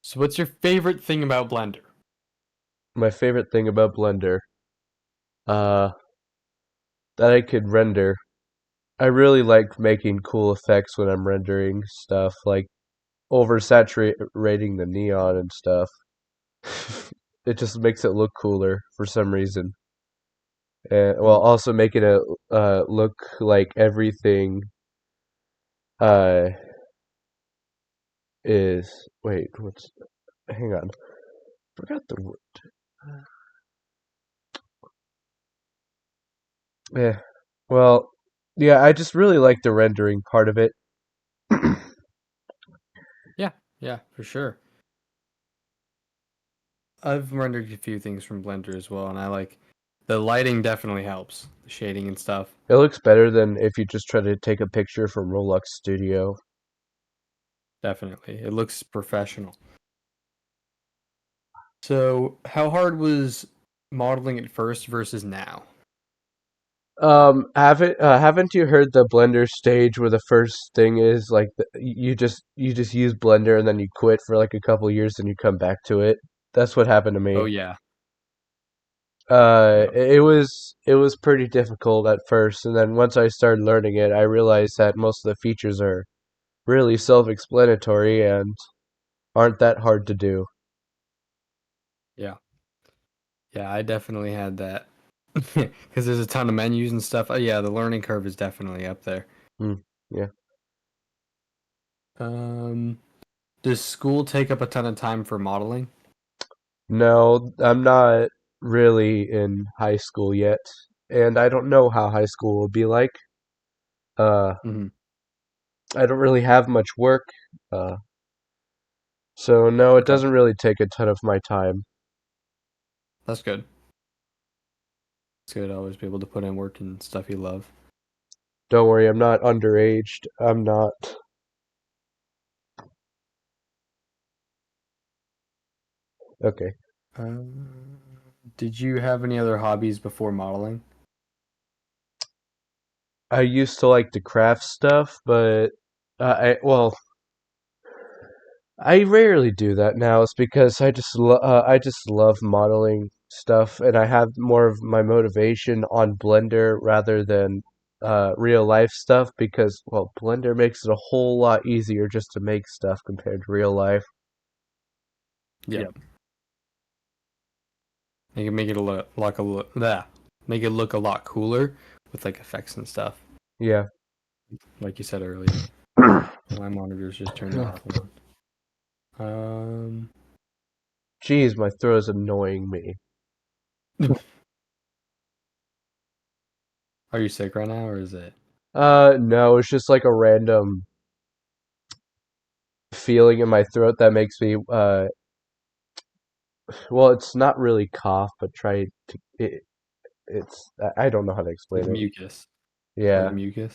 So what's your favorite thing about Blender? My favorite thing about Blender, uh, that I could render. I really like making cool effects when I'm rendering stuff, like oversaturating the neon and stuff. It just makes it look cooler for some reason. And well, Hmm. also making it look like everything uh is. Wait, what's? Hang on, forgot the word. Yeah. Well, yeah, I just really like the rendering part of it. Yeah, yeah, for sure. I've rendered a few things from Blender as well, and I like the lighting definitely helps, the shading and stuff. It looks better than if you just try to take a picture from Roblox Studio. Definitely. It looks professional. So, how hard was modeling at first versus now? Haven't you heard the Blender stage where the first thing is like you just use Blender and then you quit for like a couple years and you come back to it? That's what happened to Oh me. yeah. Uh, Yeah. it was pretty difficult at first, and then once I started learning it, I realized that most of the features are really self-explanatory and aren't that hard to do. Yeah. Yeah, I definitely had that. Because there's a ton of menus and stuff. Oh yeah, the learning curve is definitely up there. Hmm, yeah. Um, does school take up a ton of time for modeling? No, I'm not really in high school yet, and I don't know how high school will be like. Uh, Hmm. I don't really have much work, uh, so no, it Okay. doesn't really take a ton of my time. That's good. It's good to always be able to put in work and stuff you love. Don't worry, I'm not underaged. I'm not. Okay. Um, did you have any other hobbies before modeling? I used to like to craft stuff, but I rarely do that now. It's because I just love modeling stuff, and I have more of my motivation on Blender rather than real life stuff because well, Blender makes it a whole lot easier just to make stuff compared to real life. Yep. You can make it look like make it look a lot cooler with like effects and stuff, Yeah. like you said earlier. My monitor's just turned off. Hold on. Jeez, my throat is annoying me. Are you sick right now, or is it? No, it's just like a random feeling in my throat that makes me well, it's not really cough, but try to it's I don't know how to Like explain it. mucus, like Yeah, mucus.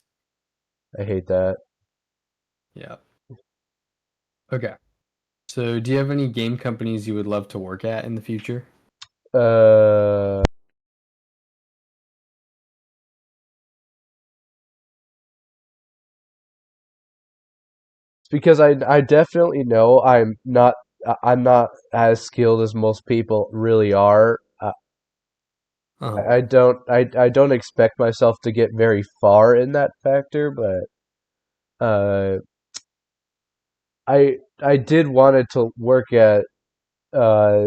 I hate that. Yeah. Okay. So, do you have any game companies you would love to work at in the future? Uh, it's because I definitely know I'm not as skilled as most people really are. Uh-huh. I don't expect myself to get very far in that factor, but uh, I did wanted to work at uh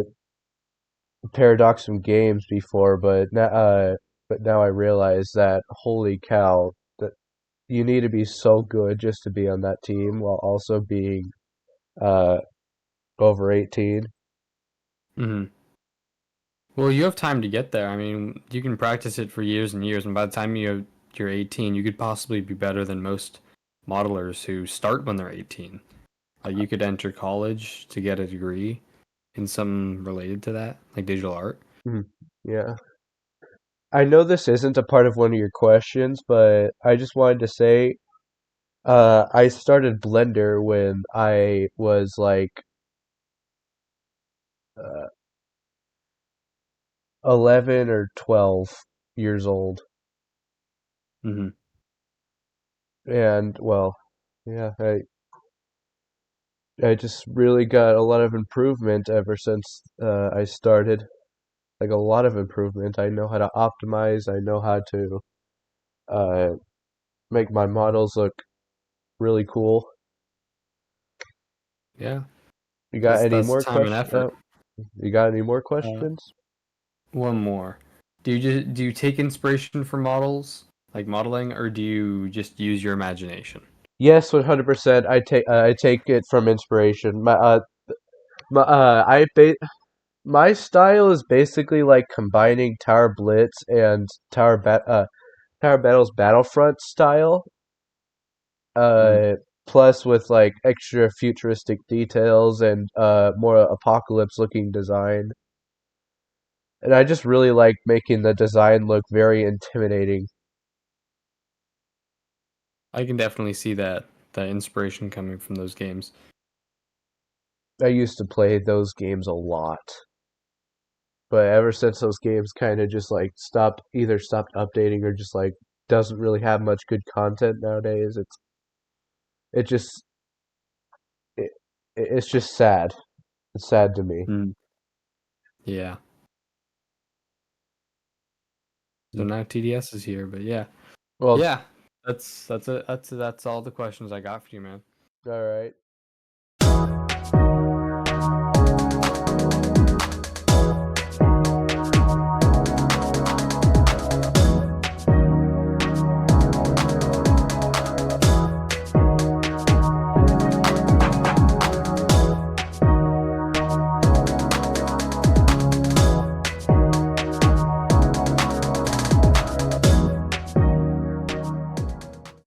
Paradoxum Games before, but now I realize that holy cow, that you need to be so good just to be on that team while also being uh over 18. Hmm. Well, you have time to get there. I mean, you can practice it for years and years, and by the time you're 18, you could possibly be better than most modelers who start when they're 18. Like you could enter college to get a degree in something related to that, like digital art. Mhm. Yeah. I know this isn't a part of one of your questions, but I just wanted to say I started Blender when I was like uh, 11 or 12 years old. Hmm. And well, yeah, I just really got a lot of improvement ever since I started. Like a lot of improvement. I know how to optimize. I know how to uh, make my models look really cool. Yeah, You got any that's more time and questions? effort. You got any more Uh, questions? one more. Do you take inspiration from models like modeling, or do you just use your imagination? Yes, 100%. I take it from inspiration. My I ba my style is basically like combining Tower Blitz and Tower Battle's Battlefront style, Mhm. uh, plus with like extra futuristic details and more apocalypse looking design. And I just really like making the design look very intimidating. I can definitely see that inspiration coming from those games. I used to play those games a lot, but ever since those games kind of just like stopped updating or just like doesn't really have much good content nowadays, it just it, it's just sad. It's sad to me. Mm. Yeah. So now TDS is here, but yeah, Well, yeah. That's all the questions I got for you, man. all right.